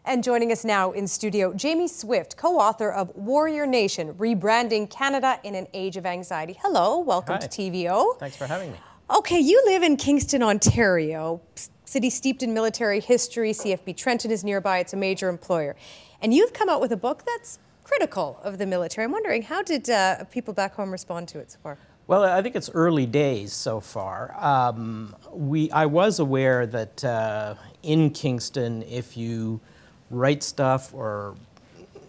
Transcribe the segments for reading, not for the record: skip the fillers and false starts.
And joining us now in studio, Jamie Swift, co-author of Warrior Nation, Rebranding Canada in an Age of Anxiety. Hello, welcome to TVO. Thanks for having me. Okay, you live in Kingston, Ontario, city steeped in military history. CFB Trenton is nearby, it's a major employer. And you've come out with a book that's critical of the military. I'm wondering, how did people back home respond to it so far? Well, I think it's early days so far. I was aware that in Kingston, if you write stuff or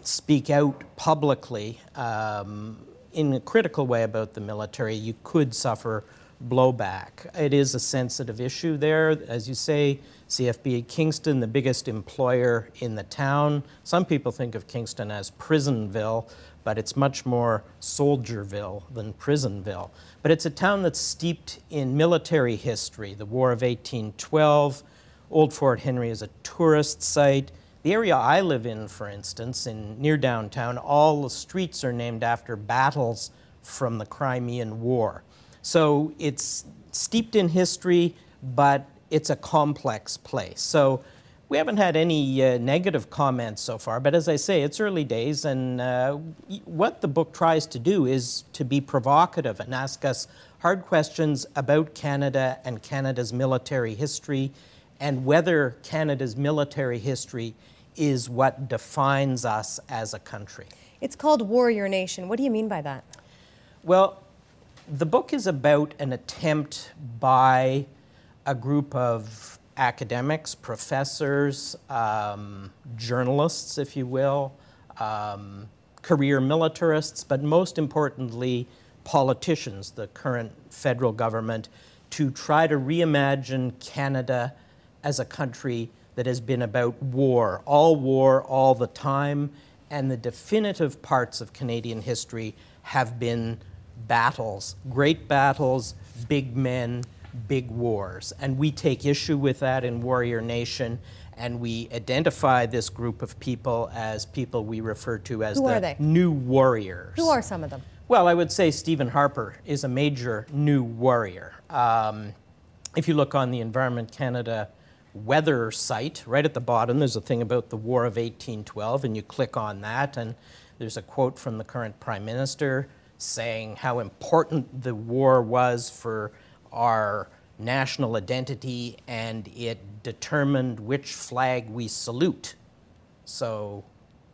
speak out publicly in a critical way about the military, you could suffer blowback. It is a sensitive issue there. As you say, CFB Kingston, the biggest employer in the town. Some people think of Kingston as Prisonville, but it's much more Soldierville than Prisonville. But it's a town that's steeped in military history. The War of 1812, Old Fort Henry is a tourist site. The area I live in, for instance, near downtown, all the streets are named after battles from the Crimean War. So it's steeped in history, but it's a complex place. So we haven't had any negative comments so far, but as I say, it's early days, and what the book tries to do is to be provocative and ask us hard questions about Canada and Canada's military history, and whether Canada's military history is what defines us as a country. It's called Warrior Nation. What do you mean by that? Well, the book is about an attempt by a group of academics, professors, journalists, if you will, career militarists, but most importantly, politicians, the current federal government, to try to reimagine Canada as a country that has been about war all the time, and the definitive parts of Canadian history have been battles, great battles, big men, big wars. And we take issue with that in Warrior Nation, and we identify this group of people as people we refer to as the new warriors. Who are some of them? Well, I would say Stephen Harper is a major new warrior. If you look on the Environment Canada weather site, right at the bottom, there's a thing about the War of 1812, and you click on that, and there's a quote from the current Prime Minister saying how important the war was for our national identity, and it determined which flag we salute. So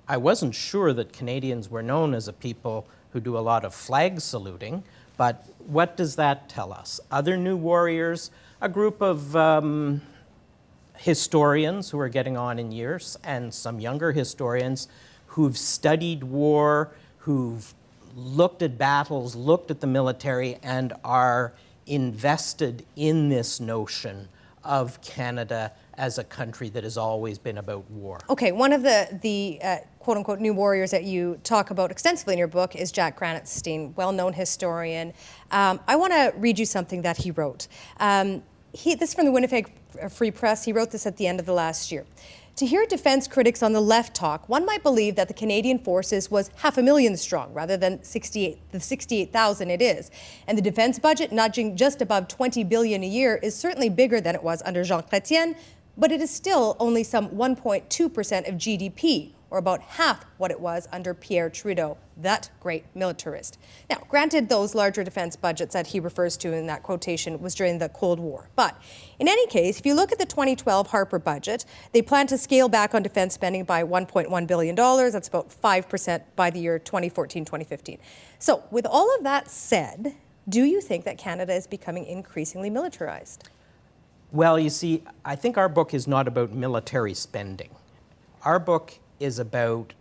I wasn't sure that Canadians were known as a people who do a lot of flag saluting, but what does that tell us? Other new warriors, a group of historians who are getting on in years, and some younger historians who've studied war, who've looked at battles, looked at the military, and are invested in this notion of Canada as a country that has always been about war. Okay, one of the quote-unquote new warriors that you talk about extensively in your book is Jack Granatstein, well-known historian. I want to read you something that he wrote. This is from the Winnipeg Free Press. He wrote this at the end of the last year. To hear defense critics on the left talk, one might believe that the Canadian forces was 500,000 strong rather than the 68,000 it is. And the defense budget, nudging just above $20 billion a year, is certainly bigger than it was under Jean Chrétien, but it is still only some 1.2% of GDP, or about half what it was under Pierre Trudeau, that great militarist. Now, granted, those larger defense budgets that he refers to in that quotation was during the Cold War. But in any case, if you look at the 2012 Harper budget, they plan to scale back on defense spending by $1.1 billion. That's about 5% by the year 2014-2015. So with all of that said, do you think that Canada is becoming increasingly militarized? Well, you see, I think our book is not about military spending. Our book is about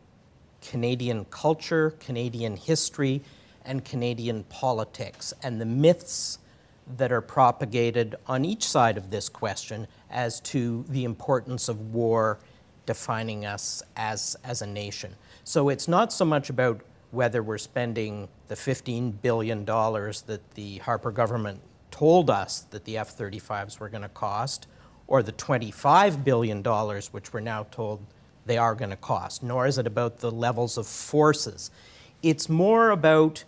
Canadian culture, Canadian history, and Canadian politics, and the myths that are propagated on each side of this question as to the importance of war defining us as a nation. So it's not so much about whether we're spending the $15 billion that the Harper government told us that the F-35s were going to cost, or the $25 billion which we're now told they are going to cost, nor is it about the levels of forces. It's more about,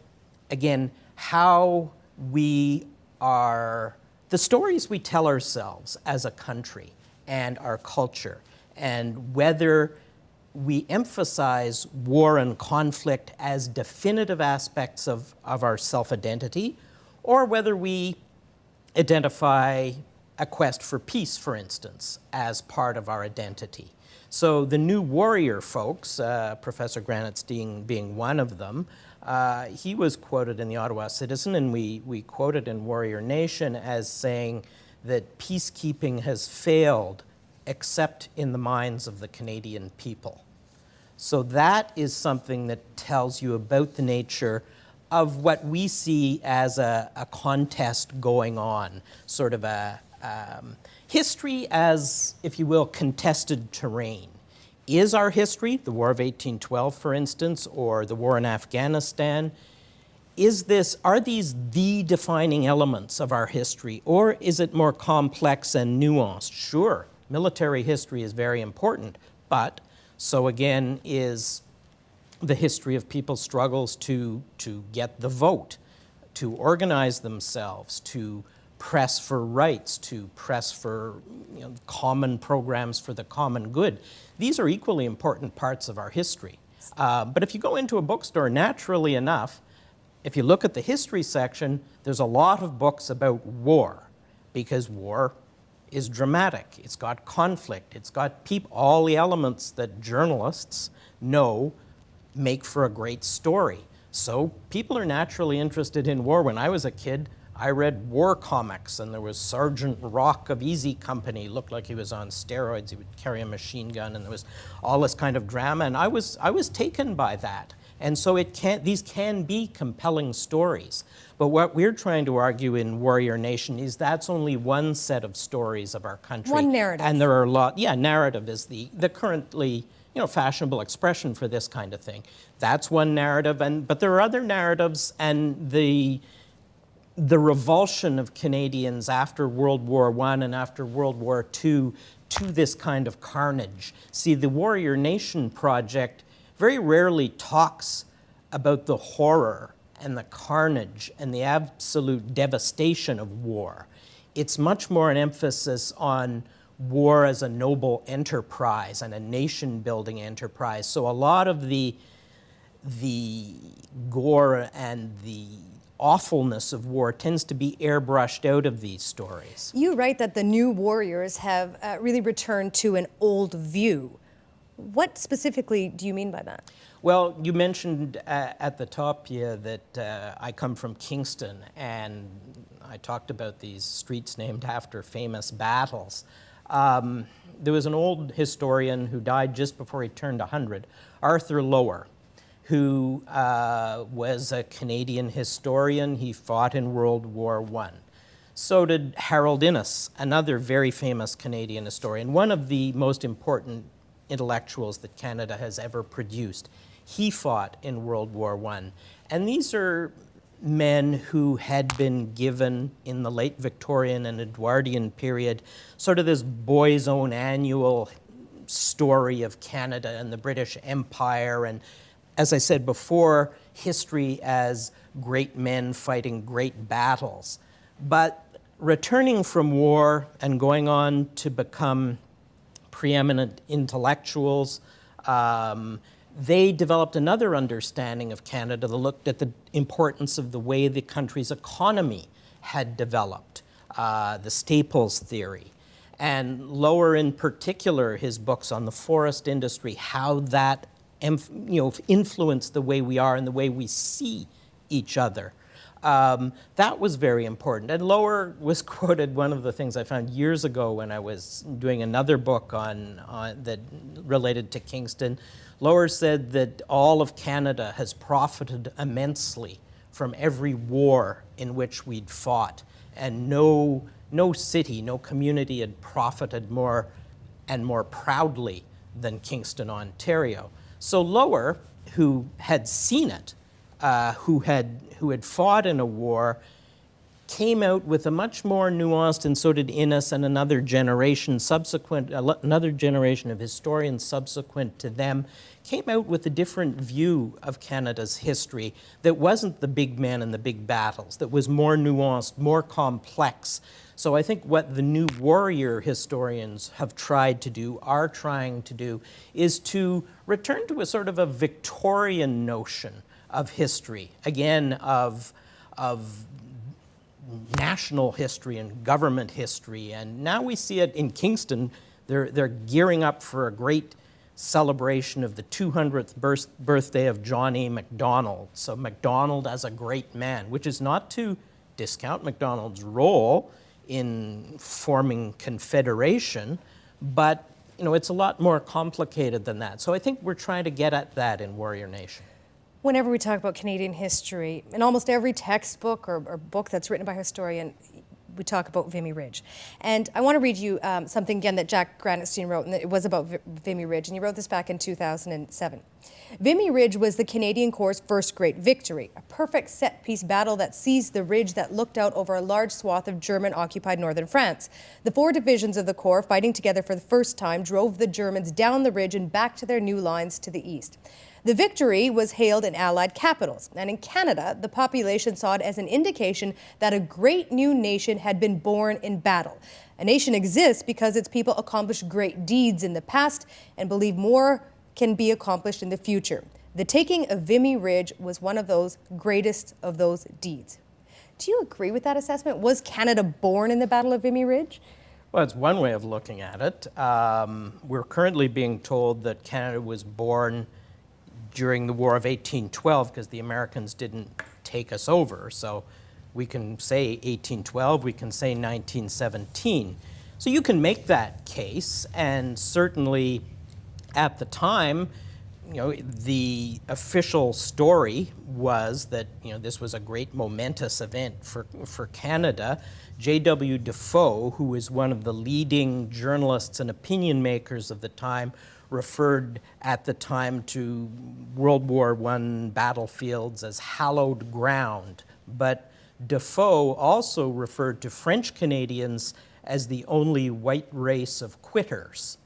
again, how we are, the stories we tell ourselves as a country and our culture, and whether we emphasize war and conflict as definitive aspects of our self-identity, or whether we identify a quest for peace, for instance, as part of our identity. So the New Warrior folks, Professor Granatstein being one of them, he was quoted in the Ottawa Citizen, and we quoted in Warrior Nation as saying that peacekeeping has failed except in the minds of the Canadian people. So that is something that tells you about the nature of what we see as a contest going on, sort of a history as, if you will, contested terrain. Is our history, the War of 1812, for instance, or the war in Afghanistan, are these the defining elements of our history, or is it more complex and nuanced? Sure, military history is very important, but so again is the history of people's struggles to get the vote, to organize themselves, to press for rights, to press for common programs for the common good. These are equally important parts of our history. But if you go into a bookstore, naturally enough, if you look at the history section, there's a lot of books about war, because war is dramatic. It's got conflict. It's got all the elements that journalists know make for a great story. So people are naturally interested in war. When I was a kid, I read war comics, and there was Sergeant Rock of Easy Company, looked like he was on steroids. He would carry a machine gun, and there was all this kind of drama, and I was taken by that. And so these can be compelling stories. But what we're trying to argue in Warrior Nation is that's only one set of stories of our country. One narrative. And there are a lot, narrative is the currently fashionable expression for this kind of thing. That's one narrative, but there are other narratives, and the revulsion of Canadians after World War I and after World War II to this kind of carnage. See, the Warrior Nation project very rarely talks about the horror and the carnage and the absolute devastation of war. It's much more an emphasis on war as a noble enterprise and a nation-building enterprise. So a lot of the gore and the awfulness of war tends to be airbrushed out of these stories. You write that the new warriors have really returned to an old view. What specifically do you mean by that? Well, you mentioned at the top here that I come from Kingston, and I talked about these streets named after famous battles. There was an old historian who died just before he turned 100, Arthur Lower, who was a Canadian historian. He fought in World War I. So did Harold Innes, another very famous Canadian historian, one of the most important intellectuals that Canada has ever produced. He fought in World War I. And these are men who had been given in the late Victorian and Edwardian period sort of this boy's own annual story of Canada and the British Empire, and as I said before, history as great men fighting great battles. But returning from war and going on to become preeminent intellectuals, they developed another understanding of Canada that looked at the importance of the way the country's economy had developed, the Staples theory. And Lower in particular, his books on the forest industry, how that influenced the way we are and the way we see each other. That was very important. And Lower was quoted, one of the things I found years ago when I was doing another book on that related to Kingston. Lower said that all of Canada has profited immensely from every war in which we'd fought, and no city, no community had profited more and more proudly than Kingston, Ontario. So Lower, who had seen it, who had fought in a war, came out with a much more nuanced, and so did Innes and another generation of historians subsequent to them, came out with a different view of Canada's history that wasn't the big men and the big battles, that was more nuanced, more complex. So I think what the new warrior historians have tried to do, are trying to do, is to return to a sort of a Victorian notion of history, again, of national history and government history. And now we see it in Kingston. They're gearing up for a great celebration of the 200th birthday of John A. Macdonald. So Macdonald as a great man, which is not to discount Macdonald's role in forming Confederation, but it's a lot more complicated than that. So I think we're trying to get at that in Warrior Nation. Whenever we talk about Canadian history, in almost every textbook or book that's written by a historian, we talk about Vimy Ridge. And I want to read you something again that Jack Granatstein wrote, and it was about Vimy Ridge, and he wrote this back in 2007. Vimy Ridge was the Canadian Corps' first great victory, a perfect set-piece battle that seized the ridge that looked out over a large swath of German-occupied northern France. The 4 divisions of the Corps, fighting together for the first time, drove the Germans down the ridge and back to their new lines to the east. The victory was hailed in Allied capitals, and in Canada, the population saw it as an indication that a great new nation had been born in battle. A nation exists because its people accomplished great deeds in the past and believe more can be accomplished in the future. The taking of Vimy Ridge was one of those greatest of those deeds. Do you agree with that assessment? Was Canada born in the Battle of Vimy Ridge? Well, it's one way of looking at it. We're currently being told that Canada was born during the War of 1812 because the Americans didn't take us over. So we can say 1812, we can say 1917. So you can make that case, and certainly at the time, the official story was that this was a great momentous event for Canada. J.W. Defoe, who was one of the leading journalists and opinion makers of the time, referred at the time to World War I battlefields as hallowed ground. But Defoe also referred to French Canadians as the only white race of quitters.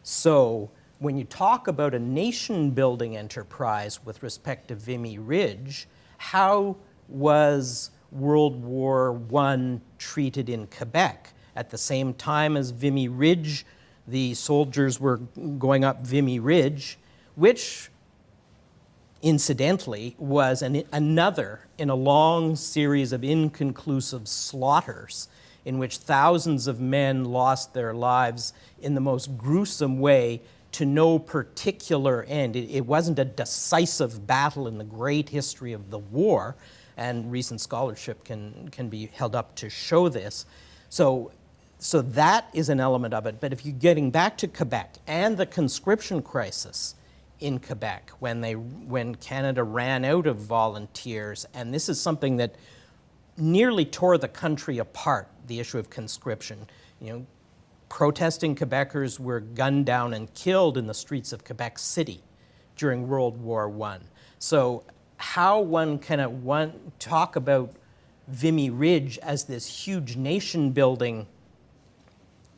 So when you talk about a nation-building enterprise with respect to Vimy Ridge, how was World War I treated in Quebec? At the same time as Vimy Ridge, the soldiers were going up Vimy Ridge, which incidentally was another in a long series of inconclusive slaughters in which thousands of men lost their lives in the most gruesome way to no particular end. It wasn't a decisive battle in the great history of the war, and recent scholarship can be held up to show this. So that is an element of it. But if you're getting back to Quebec and the conscription crisis in Quebec, when Canada ran out of volunteers, and this is something that nearly tore the country apart, the issue of conscription. Protesting Quebecers were gunned down and killed in the streets of Quebec City during World War I. So how one can talk about Vimy Ridge as this huge nation-building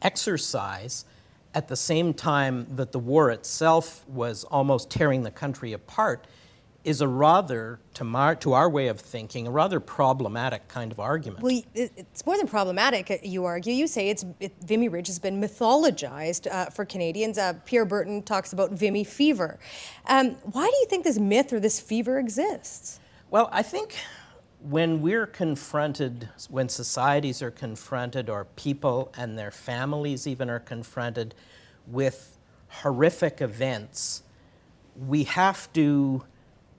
exercise at the same time that the war itself was almost tearing the country apart is a rather, to our way of thinking, a rather problematic kind of argument. Well, it's more than problematic, you argue. You say Vimy Ridge has been mythologized for Canadians. Pierre Burton talks about Vimy fever. Why do you think this myth or this fever exists? Well, I think when we're confronted, when societies are confronted, or people and their families even are confronted with horrific events, we have to,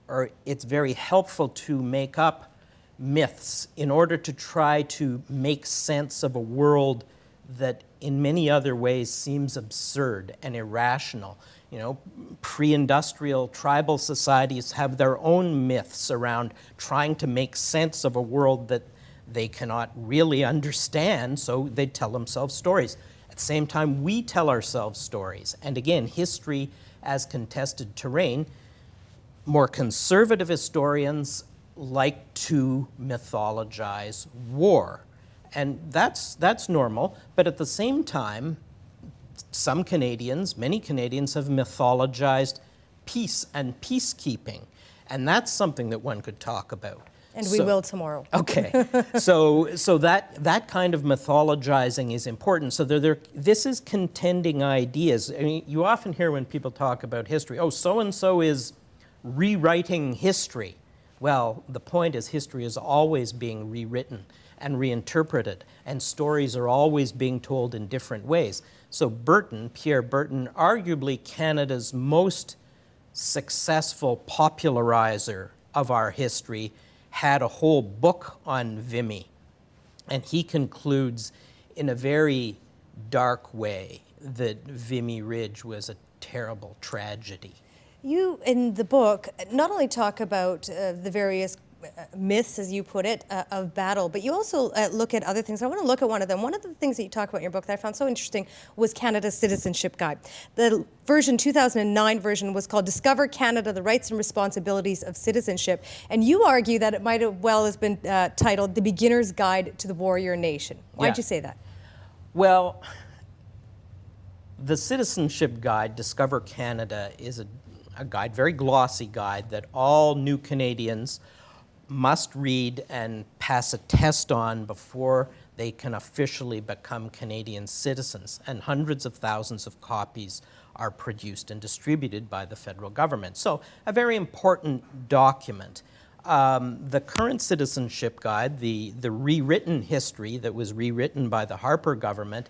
or it's very helpful to make up myths in order to try to make sense of a world that in many other ways seems absurd and irrational. Pre-industrial tribal societies have their own myths around trying to make sense of a world that they cannot really understand, so they tell themselves stories. At the same time, we tell ourselves stories. And again, history as contested terrain, more conservative historians like to mythologize war. And that's normal, but at the same time, some Canadians, many Canadians have mythologized peace and peacekeeping. And that's something that one could talk about. And we will tomorrow. Okay, so that kind of mythologizing is important. So this is contending ideas. I mean, you often hear when people talk about history, oh, so-and-so is rewriting history. Well, the point is history is always being rewritten and reinterpreted, and stories are always being told in different ways. So Pierre Burton, arguably Canada's most successful popularizer of our history, had a whole book on Vimy. And he concludes in a very dark way that Vimy Ridge was a terrible tragedy. You, in the book, not only talk about the various myths, as you put it, of battle, but you also look at other things. I want to look at one of them. One of the things that you talk about in your book that I found so interesting was Canada's Citizenship Guide. The version, 2009 version, was called Discover Canada, the Rights and Responsibilities of Citizenship. And you argue that it might have well has been titled The Beginner's Guide to the Warrior Nation. Why'd you say that? Well, the Citizenship Guide, Discover Canada, is a guide, very glossy guide, that all new Canadians must read and pass a test on before they can officially become Canadian citizens. And hundreds of thousands of copies are produced and distributed by the federal government. So a very important document. The current Citizenship Guide, the rewritten history that was rewritten by the Harper government,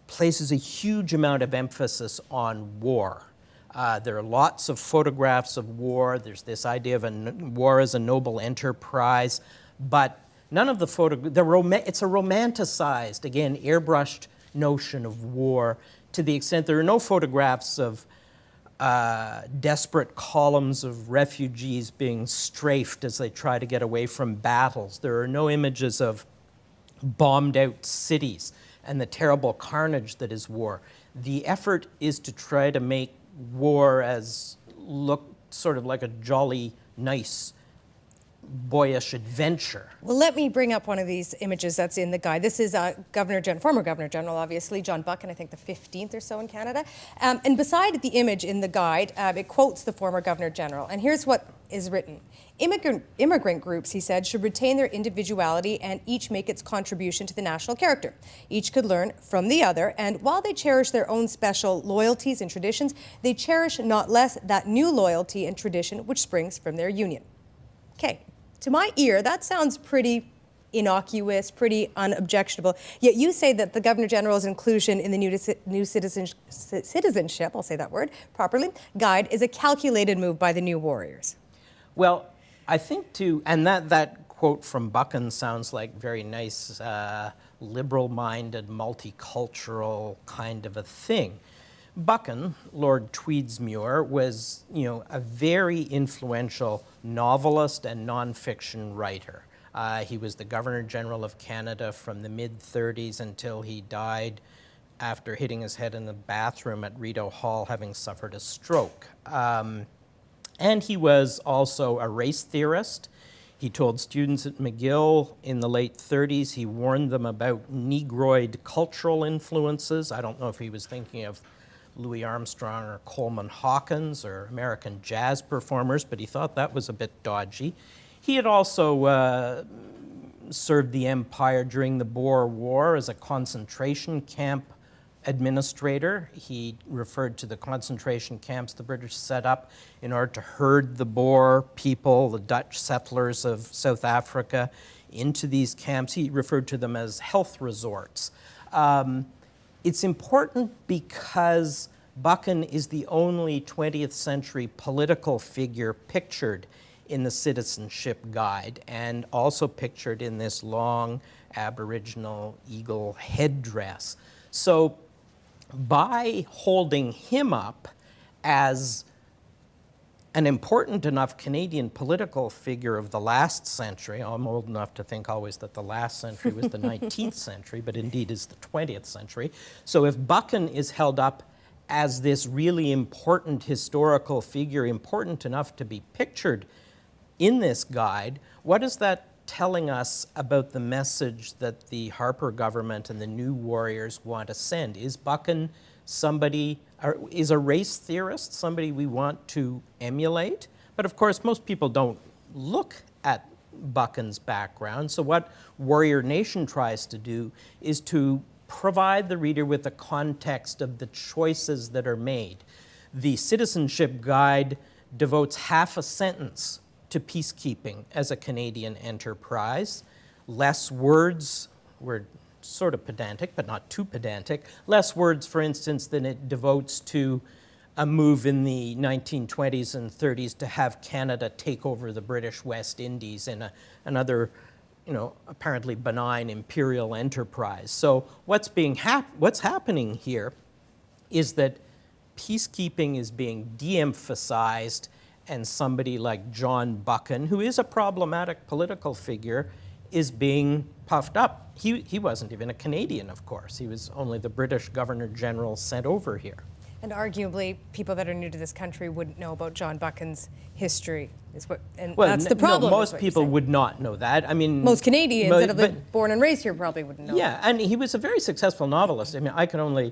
places a huge amount of emphasis on war. There are lots of photographs of war. There's this idea of war as a noble enterprise, but none of the it's a romanticized, again, airbrushed notion of war, to the extent there are no photographs of desperate columns of refugees being strafed as they try to get away from battles. There are no images of bombed out cities and the terrible carnage that is war. The effort is to try to make war as look sort of like a jolly, nice, boyish adventure. Well, let me bring up one of these images that's in the guide. This is former Governor General, obviously, John Buchan, I think the 15th or so in Canada. And beside the image in the guide, it quotes the former Governor General. And here's what is written. Immigrant groups, he said, should retain their individuality and each make its contribution to the national character. Each could learn from the other, and while they cherish their own special loyalties and traditions, they cherish not less that new loyalty and tradition which springs from their union. Okay, to my ear, that sounds pretty innocuous, pretty unobjectionable. Yet you say that the Governor General's inclusion in the new citizenship, I'll say that word properly, guide is a calculated move by the new warriors. Well, I think and that quote from Buchan sounds like very nice, liberal-minded, multicultural kind of a thing. Buchan, Lord Tweedsmuir, was, a very influential novelist and nonfiction writer. He was the Governor General of Canada from the mid-30s until he died after hitting his head in the bathroom at Rideau Hall, having suffered a stroke. And he was also a race theorist. He told students at McGill in the late 30s, he warned them about Negroid cultural influences. I don't know if he was thinking of Louis Armstrong or Coleman Hawkins or American jazz performers, but he thought that was a bit dodgy. He had also served the Empire during the Boer War as a concentration camp administrator. He referred to the concentration camps the British set up in order to herd the Boer people, the Dutch settlers of South Africa, into these camps. He referred to them as health resorts. It's important because Buchan is the only 20th century political figure pictured in the Citizenship Guide, and also pictured in this long Aboriginal eagle headdress. So by holding him up as an important enough Canadian political figure of the last century, I'm old enough to think always that the last century was the 19th century, but indeed is the 20th century. So if Buchan is held up as this really important historical figure, important enough to be pictured in this guide, what is that telling us about the message that the Harper government and the new warriors want to send? Is Buchan somebody, is a race theorist, somebody we want to emulate. But of course, most people don't look at Buchan's background. So what Warrior Nation tries to do is to provide the reader with the context of the choices that are made. The Citizenship Guide devotes half a sentence to peacekeeping as a Canadian enterprise. Less words, we're sort of pedantic, but not too pedantic, less words, for instance, than it devotes to a move in the 1920s and 30s to have Canada take over the British West Indies in another, apparently benign imperial enterprise. So what's happening here is that peacekeeping is being de-emphasized, and somebody like John Buchan, who is a problematic political figure, is being puffed up. He wasn't even a Canadian, of course. He was only the British Governor General sent over here. And arguably, people that are new to this country wouldn't know about John Buchan's history. That's the problem. No, most people would not know that. I mean, most Canadians that have been born and raised here probably wouldn't know. Yeah, and he was a very successful novelist. I mean, I can only,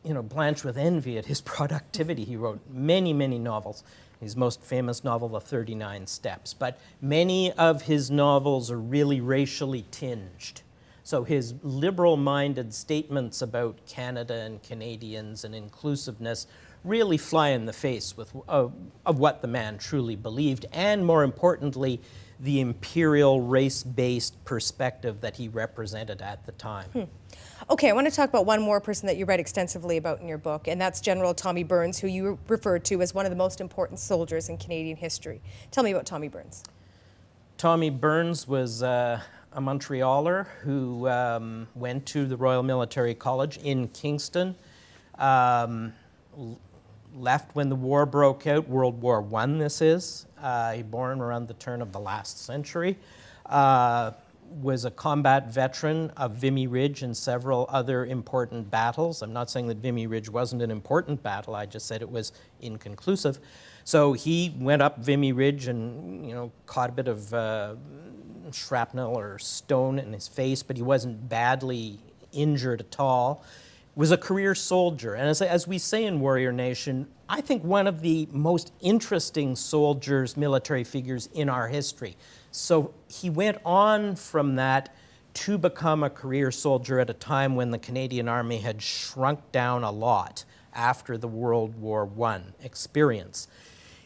blanch with envy at his productivity. He wrote many, many novels. His most famous novel, The 39 Steps. But many of his novels are really racially tinged. So his liberal-minded statements about Canada and Canadians and inclusiveness really fly in the face of what the man truly believed, and more importantly, the imperial race-based perspective that he represented at the time. Okay, I want to talk about one more person that you write extensively about in your book, and that's General Tommy Burns, who you referred to as one of the most important soldiers in Canadian history. Tell me about Tommy Burns. Tommy Burns was a Montrealer who went to the Royal Military College in Kingston, left when the war broke out, World War I this is. He born around the turn of the last century. Was a combat veteran of Vimy Ridge and several other important battles. I'm not saying that Vimy Ridge wasn't an important battle, I just said it was inconclusive. So he went up Vimy Ridge and caught a bit of shrapnel or stone in his face, but he wasn't badly injured at all. Was a career soldier, and as we say in Warrior Nation, I think one of the most interesting soldiers, military figures in our history. So he went on from that to become a career soldier at a time when the Canadian Army had shrunk down a lot after the World War I experience.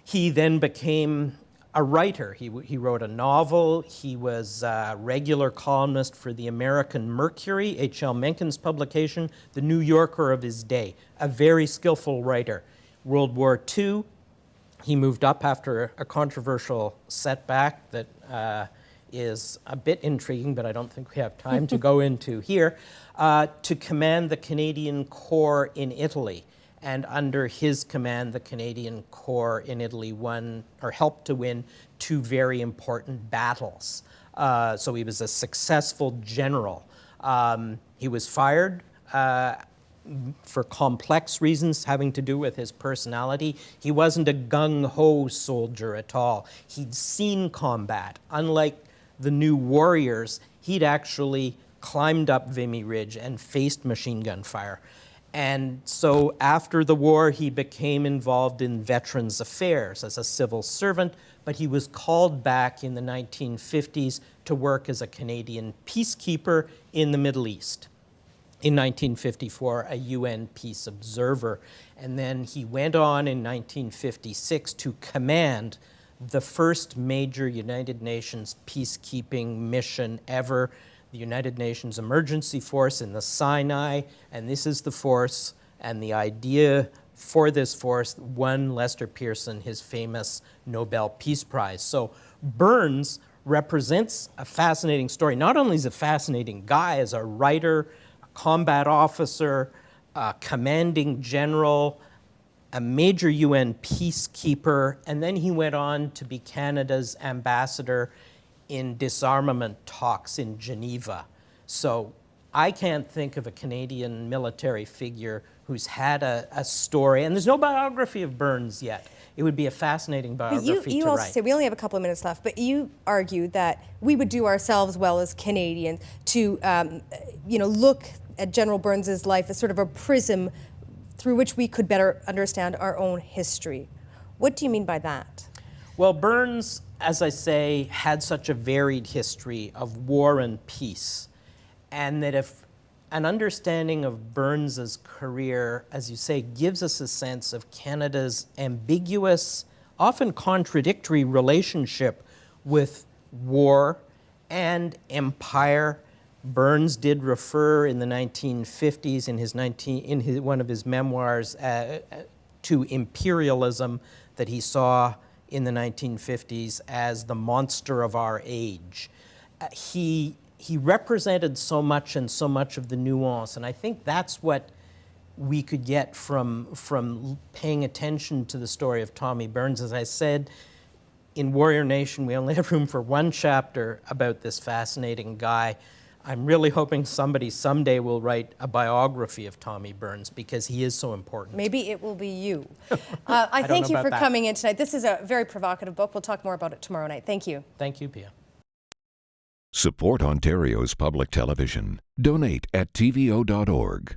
He then became a writer. He wrote a novel. He was a regular columnist for the American Mercury, H.L. Mencken's publication, the New Yorker of his day, a very skillful writer. World War II, he moved up after a controversial setback that is a bit intriguing, but I don't think we have time to go into here, to command the Canadian Corps in Italy. And under his command, the Canadian Corps in Italy helped to win two very important battles. So he was a successful general. He was fired for complex reasons having to do with his personality. He wasn't a gung-ho soldier at all. He'd seen combat. Unlike the new warriors, he'd actually climbed up Vimy Ridge and faced machine gun fire. And so after the war, he became involved in veterans affairs as a civil servant, but he was called back in the 1950s to work as a Canadian peacekeeper in the Middle East. In 1954, a UN peace observer. And then he went on in 1956 to command the first major United Nations peacekeeping mission ever, the United Nations Emergency Force in the Sinai, and this is the force, and the idea for this force won Lester Pearson his famous Nobel Peace Prize. So Burns represents a fascinating story. Not only is he a fascinating guy as a writer, a combat officer, a commanding general, a major UN peacekeeper, and then he went on to be Canada's ambassador in disarmament talks in Geneva. So I can't think of a Canadian military figure who's had a story, and there's no biography of Burns yet. It would be a fascinating biography to write. You also say, we only have a couple of minutes left, but you argue that we would do ourselves well as Canadians to look at General Burns's life as sort of a prism through which we could better understand our own history. What do you mean by that? Well, Burns, as I say, had such a varied history of war and peace, and that if an understanding of Burns's career, as you say, gives us a sense of Canada's ambiguous, often contradictory relationship with war and empire. Burns did refer in the 1950s in one of his memoirs to imperialism that he saw in the 1950s as the monster of our age. He represented so much and so much of the nuance, and I think that's what we could get from paying attention to the story of Tommy Burns. As I said, in Warrior Nation, we only have room for one chapter about this fascinating guy. I'm really hoping somebody someday will write a biography of Tommy Burns because he is so important. Maybe it will be you. I thank you for coming in tonight. This is a very provocative book. We'll talk more about it tomorrow night. Thank you. Thank you, Piya. Support Ontario's public television. Donate at tvo.org.